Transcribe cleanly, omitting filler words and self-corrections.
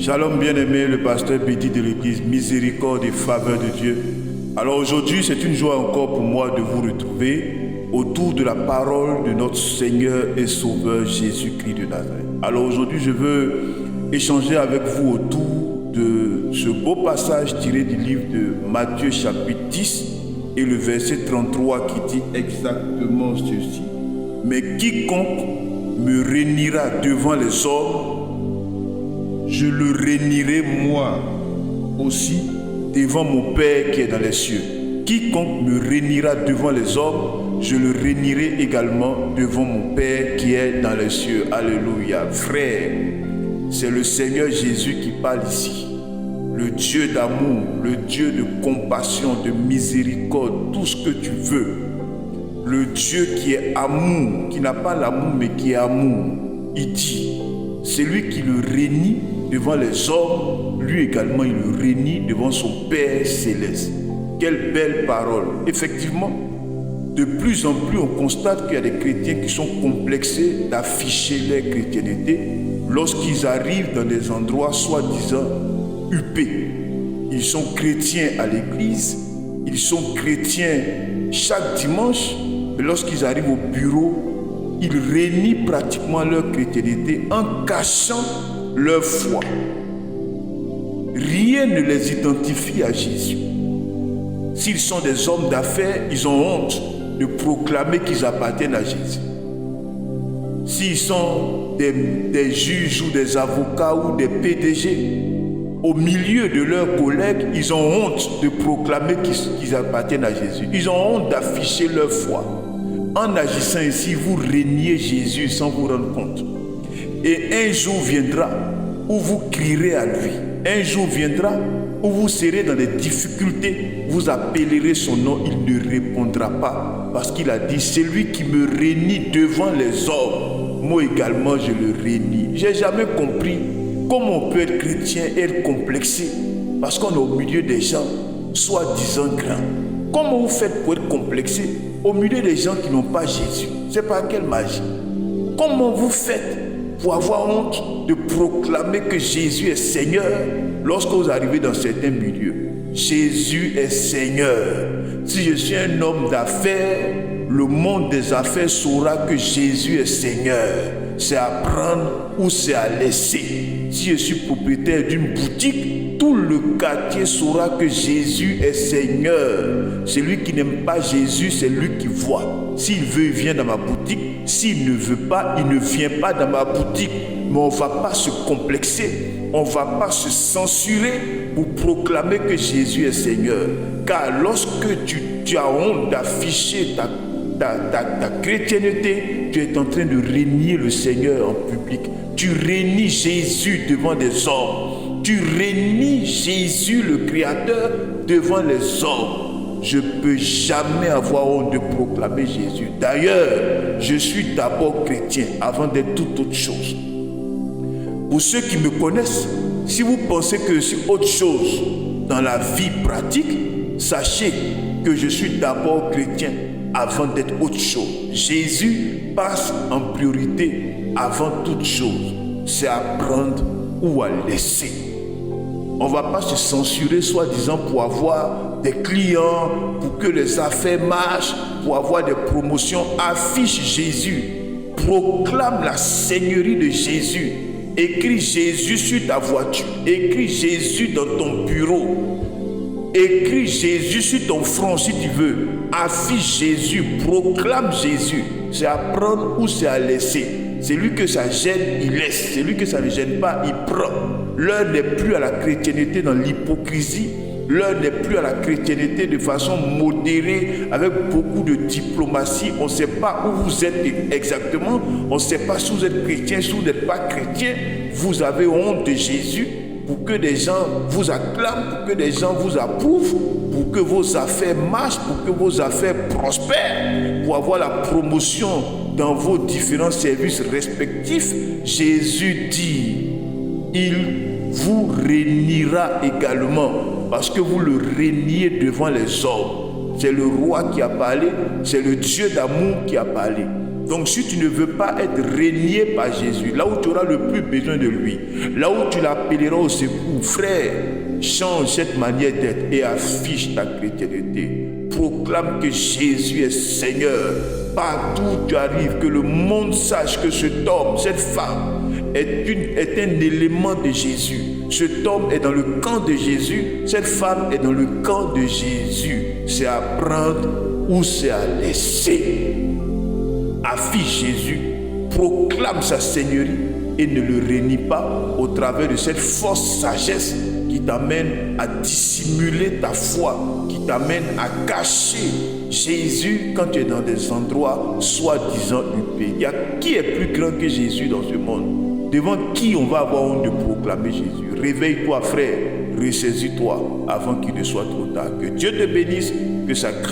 Shalom bien-aimé, le pasteur Bédi de l'église Miséricorde et Faveur de Dieu. Alors aujourd'hui, c'est une joie encore pour moi de vous retrouver autour de la parole de notre Seigneur et Sauveur Jésus-Christ de Nazareth. Alors aujourd'hui, je veux échanger avec vous autour de ce beau passage tiré du livre de Matthieu chapitre 10 et le verset 33 qui dit exactement ceci. Mais quiconque me réunira devant les hommes, je le réunirai moi aussi devant mon Père qui est dans les cieux. Quiconque me réunira devant les hommes, je le réunirai également devant mon Père qui est dans les cieux. Alléluia. Frère, c'est le Seigneur Jésus qui parle ici. Le Dieu d'amour, le Dieu de compassion, de miséricorde, tout ce que tu veux. Le Dieu qui est amour, qui n'a pas l'amour mais qui est amour. Il dit, c'est lui qui le réunit devant les hommes, lui également il le réunit devant son Père céleste. Quelle belle parole. Effectivement, de plus en plus on constate qu'il y a des chrétiens qui sont complexés d'afficher leur chrétienté lorsqu'ils arrivent dans des endroits soi-disant huppés. Ils sont chrétiens à l'église, ils sont chrétiens chaque dimanche, mais lorsqu'ils arrivent au bureau, ils réunissent pratiquement leur chrétienté en cachant leur foi. Rien ne les identifie à Jésus. S'ils sont des hommes d'affaires, ils ont honte de proclamer qu'ils appartiennent à Jésus. S'ils sont des juges ou des avocats ou des PDG, au milieu de leurs collègues, ils ont honte de proclamer qu'ils appartiennent à Jésus. Ils ont honte d'afficher leur foi. En agissant ainsi, vous régnez Jésus sans vous rendre compte. Et un jour viendra où vous crierez à lui. Un jour viendra où vous serez dans des difficultés. Vous appellerez son nom, il ne répondra pas. Parce qu'il a dit, c'est lui qui me réunit devant les hommes. Moi également, je le réunis. Je n'ai jamais compris comment on peut être chrétien et être complexé. Parce qu'on est au milieu des gens, soi-disant grands. Comment vous faites pour être complexé au milieu des gens qui n'ont pas Jésus? C'est pas quelle magie. Comment vous faites pour avoir honte de proclamer que Jésus est Seigneur lorsque vous arrivez dans certains milieux? Jésus est Seigneur. Si je suis un homme d'affaires, le monde des affaires saura que Jésus est Seigneur. C'est à prendre ou c'est à laisser. Si je suis propriétaire d'une boutique, tout le quartier saura que Jésus est Seigneur. Celui qui n'aime pas Jésus, c'est lui qui voit. S'il veut, il vient dans ma boutique. S'il ne veut pas, il ne vient pas dans ma boutique. Mais on ne va pas se complexer. On ne va pas se censurer pour proclamer que Jésus est Seigneur. Car lorsque tu as honte d'afficher ta chrétienté, tu es en train de régner le Seigneur en public. Tu régnes Jésus devant des hommes. Tu régnes Jésus le Créateur devant les hommes. Je ne peux jamais avoir honte de proclamer Jésus. D'ailleurs, je suis d'abord chrétien avant d'être toute autre chose. Pour ceux qui me connaissent, si vous pensez que je suis autre chose dans la vie pratique, sachez que je suis d'abord chrétien avant d'être autre chose. Jésus passe en priorité avant toute chose. C'est à prendre ou à laisser. On ne va pas se censurer soi-disant pour avoir des clients, pour que les affaires marchent, pour avoir des promotions. Affiche Jésus. Proclame la seigneurie de Jésus. Écris Jésus sur ta voiture. Écris Jésus dans ton bureau. Écris Jésus sur ton front si tu veux. Affiche Jésus. Proclame Jésus. C'est à prendre ou c'est à laisser. Celui que ça gêne, il laisse. Celui que ça ne gêne pas, il prend. L'heure n'est plus à la chrétienté dans l'hypocrisie. L'heure n'est plus à la chrétienté de façon modérée, avec beaucoup de diplomatie. On ne sait pas où vous êtes exactement. On ne sait pas si vous êtes chrétien, si vous n'êtes pas chrétien. Vous avez honte de Jésus pour que des gens vous acclament, pour que des gens vous approuvent, pour que vos affaires marchent, pour que vos affaires prospèrent, pour avoir la promotion dans vos différents services respectifs. Jésus dit, il vous réunira également parce que vous le régnez devant les hommes. C'est le roi qui a parlé, c'est le Dieu d'amour qui a parlé. Donc si tu ne veux pas être régné par Jésus, là où tu auras le plus besoin de lui, là où tu l'appelleras au secours, frère, change cette manière d'être et affiche ta chrétienté. Proclame que Jésus est Seigneur. Partout où tu arrives, que le monde sache que cet homme, cette femme est un élément de Jésus. Cet homme est dans le camp de Jésus, cette femme est dans le camp de Jésus. C'est à prendre ou c'est à laisser. Affiche Jésus, proclame sa seigneurie et ne le renie pas au travers de cette fausse sagesse qui t'amène à dissimuler ta foi, qui t'amène à cacher Jésus quand tu es dans des endroits soi-disant huppés. Il y a qui est plus grand que Jésus dans ce monde? Devant qui on va avoir honte de proclamer Jésus? Réveille-toi, frère, ressaisis-toi avant qu'il ne soit trop tard. Que Dieu te bénisse, que sa grâce